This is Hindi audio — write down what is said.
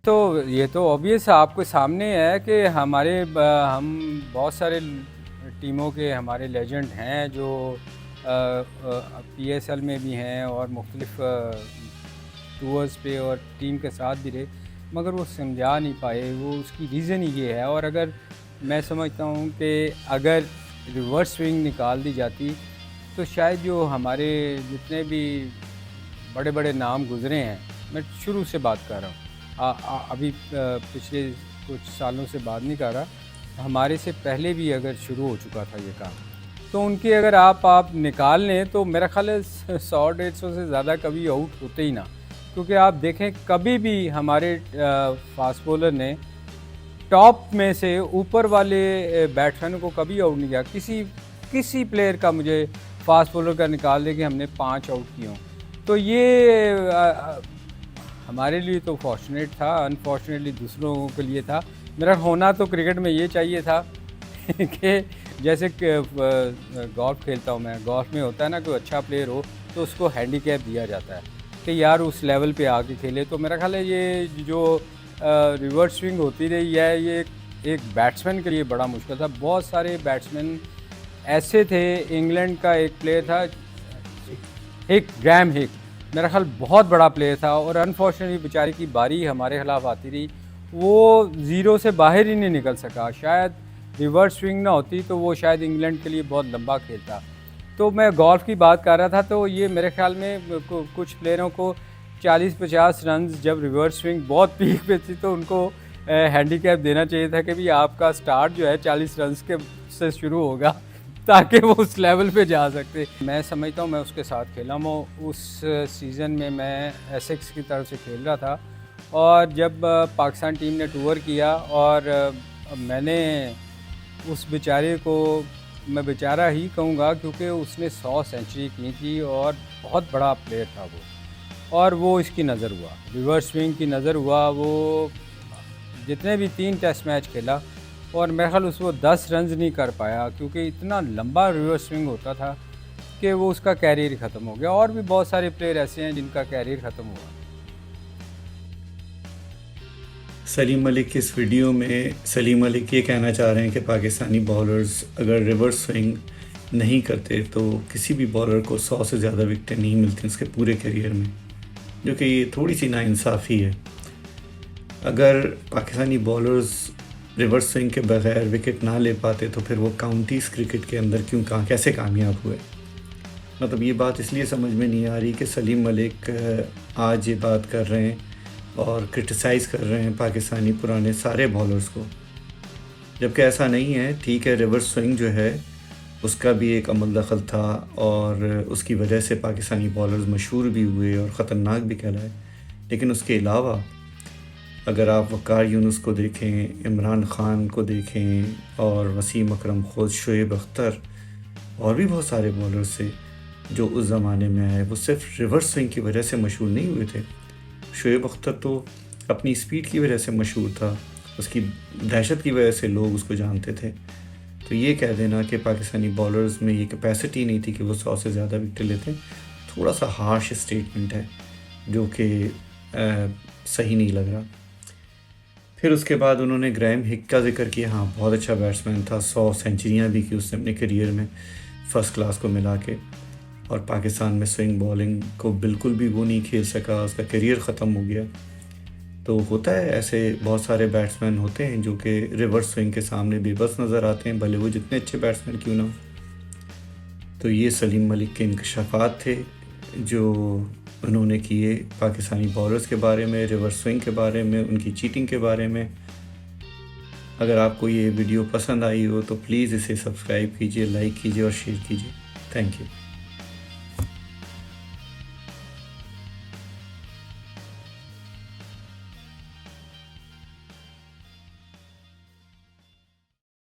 तो ये तो ऑब्वियस आपके सामने है कि हम बहुत सारे टीमों के हमारे लेजेंड हैं जो पीएसएल में भी हैं और मुख्तलिफ टूर्स पे और टीम के साथ भी रहे, मगर वो समझा नहीं पाए। वो उसकी रीज़न ही ये है। और अगर मैं समझता हूँ कि अगर रिवर्स स्विंग निकाल दी जाती तो शायद जो हमारे जितने भी बड़े बड़े नाम गुज़रे हैं, मैं शुरू से बात कर रहा हूँ, अभी पिछले कुछ सालों से बात नहीं कर रहा, हमारे से पहले भी अगर शुरू हो चुका था ये काम, तो उनके अगर आप निकाल लें तो मेरा ख्याल है 100-150 से ज़्यादा कभी आउट होते ही ना। क्योंकि आप देखें कभी भी हमारे फास्ट बॉलर ने टॉप में से ऊपर वाले बैट्समैन को कभी आउट नहीं किया। किसी प्लेयर का मुझे फास्ट बॉलर का निकाल दे कि हमने 5 आउट किए हों। तो ये हमारे लिए तो फॉर्चुनेट था, अनफॉर्चुनेटली दूसरों के लिए था। मेरा होना तो क्रिकेट में ये चाहिए था कि जैसे गोल्फ खेलता हूँ मैं, गोल्फ में होता है ना कोई अच्छा प्लेयर हो तो उसको हैंडीकैप दिया जाता है कि यार उस लेवल पे आके खेले। तो मेरा ख्याल है ये जो रिवर्स स्विंग होती रही है ये एक बैट्समैन के लिए बड़ा मुश्किल था। बहुत सारे बैट्समैन ऐसे थे, इंग्लैंड का एक प्लेयर था ग्रैम हिक, मेरा ख्याल बहुत बड़ा प्लेयर था और अनफॉर्चुनेटली बेचारे की बारी हमारे खिलाफ आती रही, वो ज़ीरो से बाहर ही नहीं निकल सका। शायद रिवर्स स्विंग ना होती तो वो शायद इंग्लैंड के लिए बहुत लंबा खेलता। तो मैं गोल्फ की बात कर रहा था, तो ये मेरे ख्याल में कुछ प्लेयरों को 40-50 रन जब रिवर्स स्विंग बहुत पीक पे थी तो उनको हैंडीकैप देना चाहिए था कि भाई आपका स्टार्ट जो है 40 रन के से शुरू होगा ताकि वो उस लेवल पे जा सकते। मैं समझता हूँ मैं उसके साथ खेला हूँ। उस सीज़न में मैं एसेक्स की तरफ से खेल रहा था और जब पाकिस्तान टीम ने टूर किया और मैंने उस बेचारे को, मैं बेचारा ही कहूँगा क्योंकि उसने 100 सेंचुरी की थी और बहुत बड़ा प्लेयर था वो, और वो इसकी नज़र हुआ, रिवर्स स्विंग की नज़र हुआ। वो जितने भी 3 टेस्ट मैच खेला और मेरे ख्याल उसको 10 रन नहीं कर पाया क्योंकि इतना लंबा रिवर्स स्विंग होता था कि वो उसका कैरियर ख़त्म हो गया। और भी बहुत सारे प्लेयर ऐसे हैं जिनका कैरियर ख़त्म हुआ। सलीम मलिक की इस वीडियो में सलीम मलिक ये कहना चाह रहे हैं कि पाकिस्तानी बॉलर्स अगर रिवर्स स्विंग नहीं करते तो किसी भी बॉलर को 100 से ज़्यादा विकेटें नहीं मिलती उसके पूरे करियर में, जो कि ये थोड़ी सी नाइंसाफ़ी है। अगर पाकिस्तानी बॉलर्स रिवर्स स्विंग के बगैर विकेट ना ले पाते तो फिर वो काउंटीज़ क्रिकेट के अंदर कैसे कामयाब हुए। मतलब ये बात इसलिए समझ में नहीं आ रही कि सलीम मलिक आज ये बात कर रहे हैं और क्रिटिसाइज़ कर रहे हैं पाकिस्तानी पुराने सारे बॉलर्स को, जबकि ऐसा नहीं है। ठीक है, रिवर्स स्विंग जो है उसका भी एक अमल दखल था और उसकी वजह से पाकिस्तानी बॉलर्स मशहूर भी हुए और ख़तरनाक भी कहलाए, लेकिन उसके अलावा अगर आप वक़ार यूनुस को देखें, इमरान ख़ान को देखें और वसीम अकरम, ख़ुद शोएब अख्तर और भी बहुत सारे बॉलर्स थे जो उस ज़माने में आए, वो सिर्फ रिवर्स स्विंग की वजह से मशहूर नहीं हुए थे। शोएब अख्तर तो अपनी स्पीड की वजह से मशहूर था, उसकी दहशत की वजह से लोग उसको जानते थे। तो ये कह देना कि पाकिस्तानी बॉलर्स में ये कैपेसिटी नहीं थी कि वो 100 से ज़्यादा विकेट लेते, थोड़ा सा हार्श स्टेटमेंट है जो कि सही नहीं लग रहा। फिर उसके बाद उन्होंने ग्रैम हिक का जिक्र किया। हाँ, बहुत अच्छा बैट्समैन था, 100 सेंचुरियाँ भी की उसने अपने करियर में फ़र्स्ट क्लास को मिला के, और पाकिस्तान में स्विंग बॉलिंग को बिल्कुल भी वो नहीं खेल सका, उसका करियर ख़त्म हो गया। तो होता है, ऐसे बहुत सारे बैट्समैन होते हैं जो कि रिवर्स स्विंग के सामने बेबस नज़र आते हैं, भले वो जितने अच्छे बैट्समैन क्यों ना हो। तो ये सलीम मलिक के इंकशाफात थे जो उन्होंने किए पाकिस्तानी बॉलर्स के बारे में, रिवर्स स्विंग के बारे में, उनकी चीटिंग के बारे में। अगर आपको ये वीडियो पसंद आई हो तो प्लीज़ इसे सब्सक्राइब कीजिए, लाइक कीजिए और शेयर कीजिए। Thank you.